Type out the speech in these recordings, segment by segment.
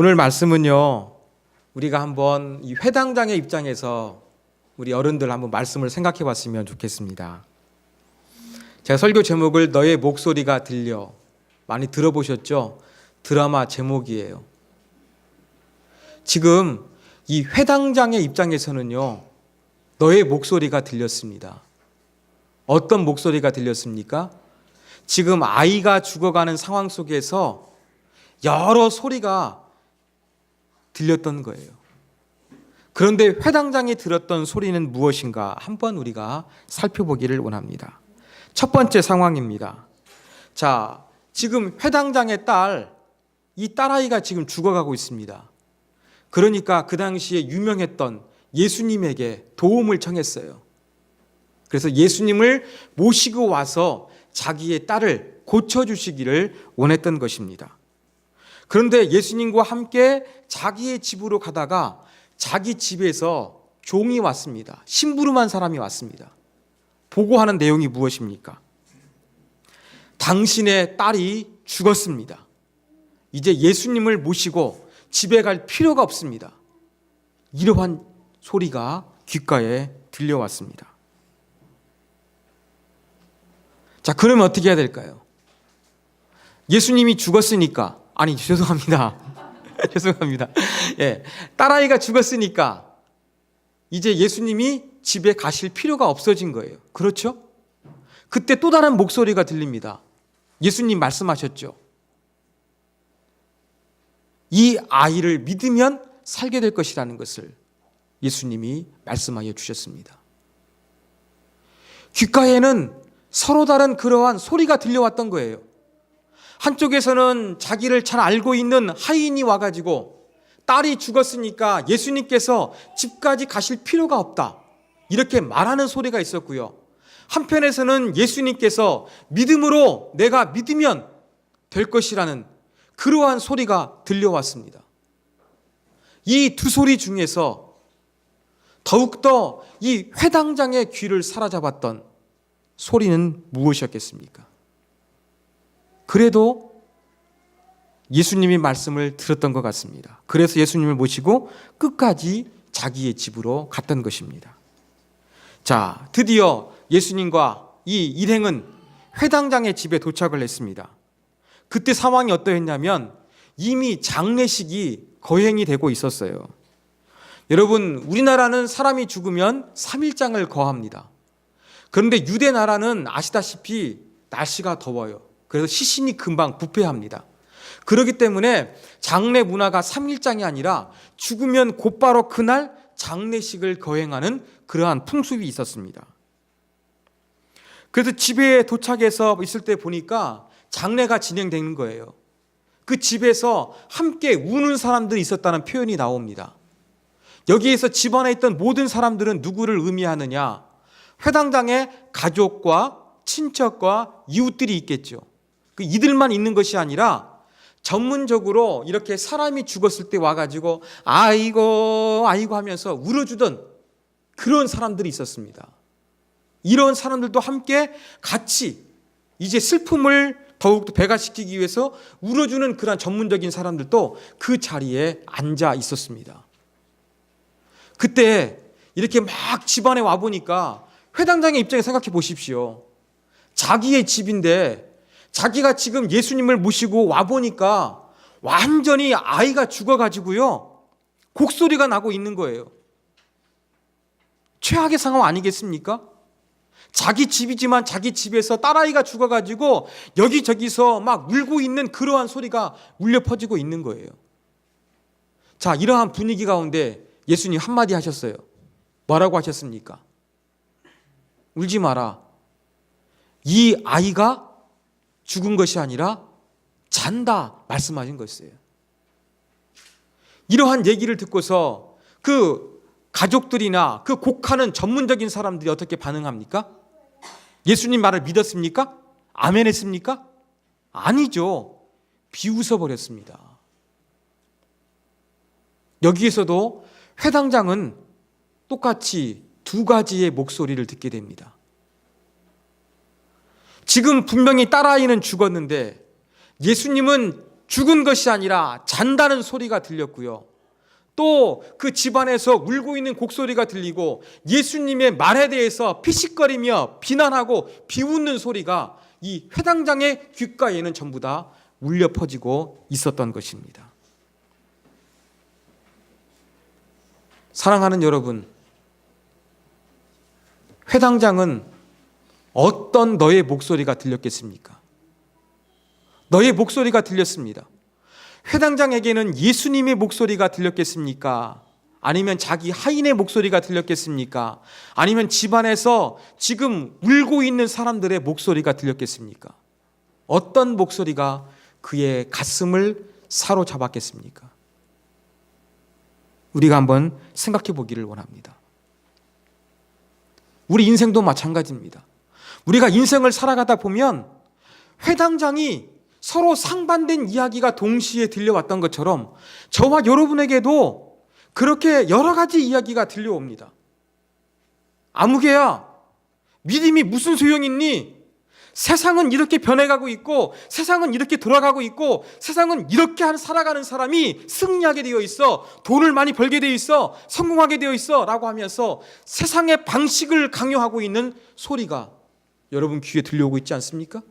오늘 말씀은요, 우리가 한번 이 회당장의 입장에서 우리 어른들 한번 말씀을 생각해 봤으면 좋겠습니다. 제가 설교 제목을 너의 목소리가 들려 많이 들어보셨죠? 드라마 제목이에요. 지금 이 회당장의 입장에서는요, 너의 목소리가 들렸습니다. 어떤 목소리가 들렸습니까? 지금 아이가 죽어가는 상황 속에서 여러 소리가 들렸던 거예요. 그런데 회당장이 들었던 소리는 무엇인가 한번 우리가 살펴보기를 원합니다. 첫 번째 상황입니다. 자, 지금 회당장의 이 딸아이가 지금 죽어가고 있습니다. 그러니까 그 당시에 유명했던 예수님에게 도움을 청했어요. 그래서 예수님을 모시고 와서 자기의 딸을 고쳐주시기를 원했던 것입니다. 그런데 예수님과 함께 자기의 집으로 가다가 자기 집에서 종이 왔습니다. 심부름한 사람이 왔습니다. 보고하는 내용이 무엇입니까? 당신의 딸이 죽었습니다. 이제 예수님을 모시고 집에 갈 필요가 없습니다. 이러한 소리가 귓가에 들려왔습니다. 자, 그러면 어떻게 해야 될까요? 예수님이 죽었으니까, 죄송합니다. 죄송합니다. 예, 딸아이가 죽었으니까 이제 예수님이 집에 가실 필요가 없어진 거예요. 그렇죠? 그때 또 다른 목소리가 들립니다. 예수님 말씀하셨죠. 이 아이를 믿으면 살게 될 것이라는 것을 예수님이 말씀하여 주셨습니다. 귓가에는 서로 다른 그러한 소리가 들려왔던 거예요. 한쪽에서는 자기를 잘 알고 있는 하인이 와가지고 딸이 죽었으니까 예수님께서 집까지 가실 필요가 없다, 이렇게 말하는 소리가 있었고요. 한편에서는 예수님께서 믿음으로 내가 믿으면 될 것이라는 그러한 소리가 들려왔습니다. 이 두 소리 중에서 더욱더 이 회당장의 귀를 사로잡았던 소리는 무엇이었겠습니까? 그래도 예수님의 말씀을 들었던 것 같습니다. 그래서 예수님을 모시고 끝까지 자기의 집으로 갔던 것입니다. 자, 드디어 예수님과 이 일행은 회당장의 집에 도착을 했습니다. 그때 상황이 어떠했냐면 이미 장례식이 거행이 되고 있었어요. 여러분, 우리나라는 사람이 죽으면 3일장을 거합니다. 그런데 유대 나라는 아시다시피 날씨가 더워요. 그래서 시신이 금방 부패합니다. 그렇기 때문에 장례 문화가 3일장이 아니라 죽으면 곧바로 그날 장례식을 거행하는 그러한 풍습이 있었습니다. 그래서 집에 도착해서 있을 때 보니까 장례가 진행되는 거예요. 그 집에서 함께 우는 사람들이 있었다는 표현이 나옵니다. 여기에서 집안에 있던 모든 사람들은 누구를 의미하느냐? 회당장의 가족과 친척과 이웃들이 있겠죠. 이들만 있는 것이 아니라 전문적으로 이렇게 사람이 죽었을 때 와가지고 아이고 아이고 하면서 울어주던 그런 사람들이 있었습니다. 이런 사람들도 함께 같이 이제 슬픔을 더욱더 배가시키기 위해서 울어주는 그런 전문적인 사람들도 그 자리에 앉아 있었습니다. 그때 이렇게 막 집안에 와보니까 회당장의 입장에 생각해 보십시오. 자기의 집인데 자기가 지금 예수님을 모시고 와보니까 완전히 아이가 죽어가지고요, 곡소리가 나고 있는 거예요. 최악의 상황 아니겠습니까? 자기 집이지만 자기 집에서 딸아이가 죽어가지고 여기저기서 막 울고 있는 그러한 소리가 울려 퍼지고 있는 거예요. 자, 이러한 분위기 가운데 예수님 한마디 하셨어요. 뭐라고 하셨습니까? 울지 마라. 이 아이가 죽은 것이 아니라 잔다 말씀하신 것이에요. 이러한 얘기를 듣고서 그 가족들이나 그 곡하는 전문적인 사람들이 어떻게 반응합니까? 예수님 말을 믿었습니까? 아멘 했습니까? 아니죠. 비웃어버렸습니다. 여기에서도 회당장은 똑같이 두 가지의 목소리를 듣게 됩니다. 지금 분명히 딸아이는 죽었는데 예수님은 죽은 것이 아니라 잔다는 소리가 들렸고요. 또 그 집안에서 울고 있는 곡소리가 들리고 예수님의 말에 대해서 피식거리며 비난하고 비웃는 소리가 이 회당장의 귓가에는 전부 다 울려 퍼지고 있었던 것입니다. 사랑하는 여러분, 회당장은 어떤 너의 목소리가 들렸겠습니까? 너의 목소리가 들렸습니다. 회당장에게는 예수님의 목소리가 들렸겠습니까? 아니면 자기 하인의 목소리가 들렸겠습니까? 아니면 집안에서 지금 울고 있는 사람들의 목소리가 들렸겠습니까? 어떤 목소리가 그의 가슴을 사로잡았겠습니까? 우리가 한번 생각해 보기를 원합니다. 우리 인생도 마찬가지입니다. 우리가 인생을 살아가다 보면 회당장이 서로 상반된 이야기가 동시에 들려왔던 것처럼 저와 여러분에게도 그렇게 여러 가지 이야기가 들려옵니다. 아무개야, 믿음이 무슨 소용이 있니? 세상은 이렇게 변해가고 있고, 세상은 이렇게 돌아가고 있고, 세상은 이렇게 살아가는 사람이 승리하게 되어 있어, 돈을 많이 벌게 되어 있어, 성공하게 되어 있어 라고 하면서 세상의 방식을 강요하고 있는 소리가 여러분 귀에 들려오고 있지 않습니까?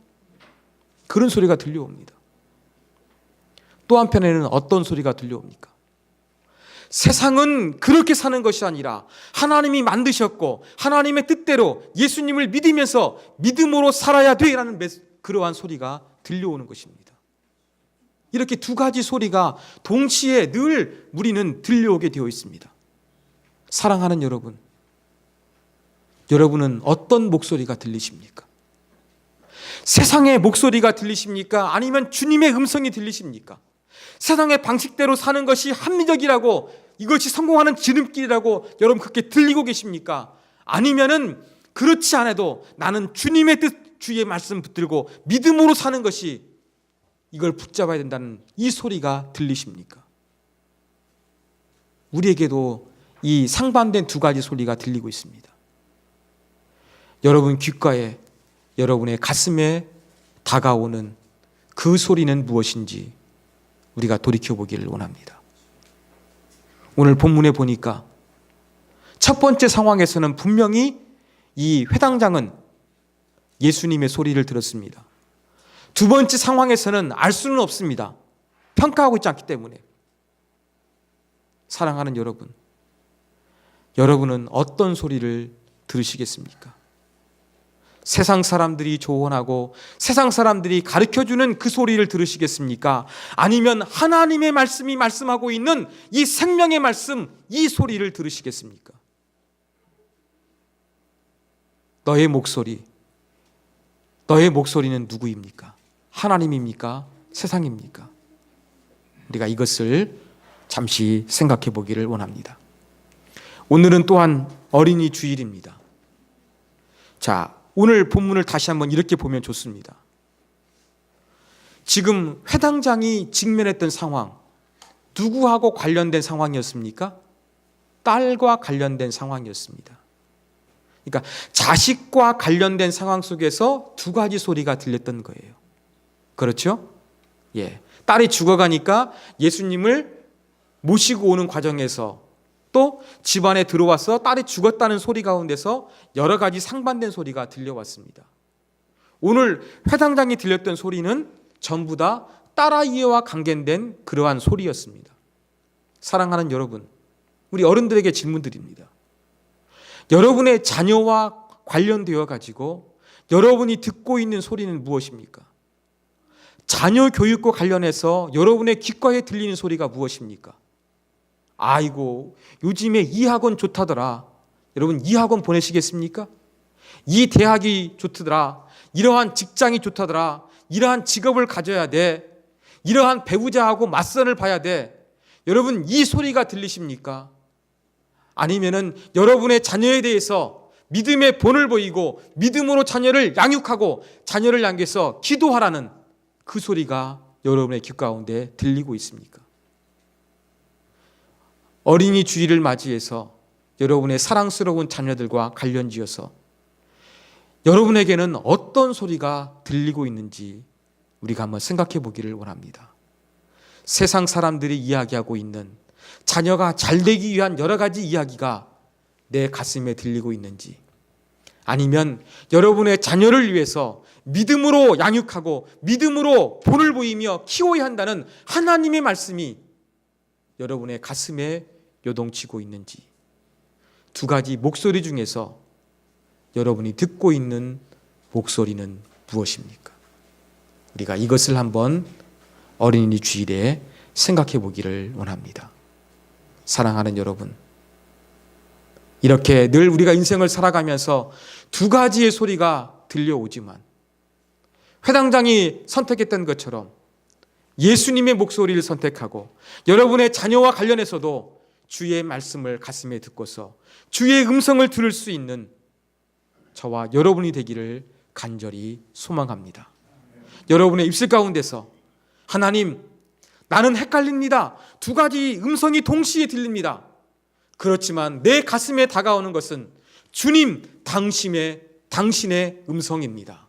그런 소리가 들려옵니다. 또 한편에는 어떤 소리가 들려옵니까? 세상은 그렇게 사는 것이 아니라 하나님이 만드셨고 하나님의 뜻대로 예수님을 믿으면서 믿음으로 살아야 돼라는 그러한 소리가 들려오는 것입니다. 이렇게 두 가지 소리가 동시에 늘 우리는 들려오게 되어 있습니다. 사랑하는 여러분, 여러분은 어떤 목소리가 들리십니까? 세상의 목소리가 들리십니까? 아니면 주님의 음성이 들리십니까? 세상의 방식대로 사는 것이 합리적이라고, 이것이 성공하는 지름길이라고 여러분 그렇게 들리고 계십니까? 아니면은 그렇지 않아도 나는 주님의 뜻, 주의 말씀 붙들고 믿음으로 사는 것이, 이걸 붙잡아야 된다는 이 소리가 들리십니까? 우리에게도 이 상반된 두 가지 소리가 들리고 있습니다. 여러분 귓가에, 여러분의 가슴에 다가오는 그 소리는 무엇인지 우리가 돌이켜보기를 원합니다. 오늘 본문에 보니까 첫 번째 상황에서는 분명히 이 회당장은 예수님의 소리를 들었습니다. 두 번째 상황에서는 알 수는 없습니다. 평가하고 있지 않기 때문에. 사랑하는 여러분, 여러분은 어떤 소리를 들으시겠습니까? 세상 사람들이 조언하고 세상 사람들이 가르쳐주는 그 소리를 들으시겠습니까? 아니면 하나님의 말씀이 말씀하고 있는 이 생명의 말씀, 이 소리를 들으시겠습니까? 너의 목소리, 너의 목소리는 누구입니까? 하나님입니까? 세상입니까? 우리가 이것을 잠시 생각해 보기를 원합니다. 오늘은 또한 어린이 주일입니다. 자, 오늘 본문을 다시 한번 이렇게 보면 좋습니다. 지금 회당장이 직면했던 상황, 누구하고 관련된 상황이었습니까? 딸과 관련된 상황이었습니다. 그러니까 자식과 관련된 상황 속에서 두 가지 소리가 들렸던 거예요. 그렇죠? 예. 딸이 죽어가니까 예수님을 모시고 오는 과정에서 또 집안에 들어와서 딸이 죽었다는 소리 가운데서 여러 가지 상반된 소리가 들려왔습니다. 오늘 회당장이 들렸던 소리는 전부 다 딸아이와 관계된 그러한 소리였습니다. 사랑하는 여러분, 우리 어른들에게 질문 드립니다. 여러분의 자녀와 관련되어 가지고 여러분이 듣고 있는 소리는 무엇입니까? 자녀 교육과 관련해서 여러분의 귓가에 들리는 소리가 무엇입니까? 아이고, 요즘에 이 학원 좋다더라. 여러분, 이 학원 보내시겠습니까? 이 대학이 좋더라. 이러한 직장이 좋다더라. 이러한 직업을 가져야 돼. 이러한 배우자하고 맞선을 봐야 돼. 여러분, 이 소리가 들리십니까? 아니면은 여러분의 자녀에 대해서 믿음의 본을 보이고 믿음으로 자녀를 양육하고 자녀를 향해서 기도하라는 그 소리가 여러분의 귀 가운데 들리고 있습니까? 어린이 주일을 맞이해서 여러분의 사랑스러운 자녀들과 관련지어서 여러분에게는 어떤 소리가 들리고 있는지 우리가 한번 생각해 보기를 원합니다. 세상 사람들이 이야기하고 있는 자녀가 잘 되기 위한 여러 가지 이야기가 내 가슴에 들리고 있는지, 아니면 여러분의 자녀를 위해서 믿음으로 양육하고 믿음으로 본을 보이며 키워야 한다는 하나님의 말씀이 여러분의 가슴에 요동치고 있는지, 두 가지 목소리 중에서 여러분이 듣고 있는 목소리는 무엇입니까? 우리가 이것을 한번 어린이 주일에 생각해 보기를 원합니다. 사랑하는 여러분, 이렇게 늘 우리가 인생을 살아가면서 두 가지의 소리가 들려오지만 회당장이 선택했던 것처럼 예수님의 목소리를 선택하고 여러분의 자녀와 관련해서도 주의 말씀을 가슴에 듣고서 주의 음성을 들을 수 있는 저와 여러분이 되기를 간절히 소망합니다. 여러분의 입술 가운데서 하나님, 나는 헷갈립니다. 두 가지 음성이 동시에 들립니다. 그렇지만 내 가슴에 다가오는 것은 주님, 당신의 음성입니다.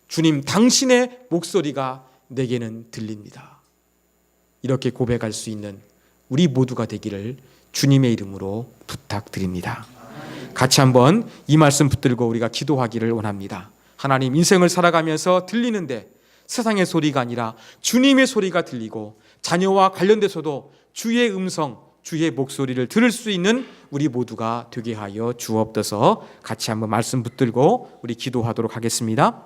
주님, 당신의 목소리가 내게는 들립니다. 이렇게 고백할 수 있는 우리 모두가 되기를 주님의 이름으로 부탁드립니다. 같이 한번 이 말씀 붙들고 우리가 기도하기를 원합니다. 하나님, 인생을 살아가면서 들리는데 세상의 소리가 아니라 주님의 소리가 들리고 자녀와 관련돼서도 주의 음성, 주의 목소리를 들을 수 있는 우리 모두가 되게 하여 주옵소서. 같이 한번 말씀 붙들고 우리 기도하도록 하겠습니다.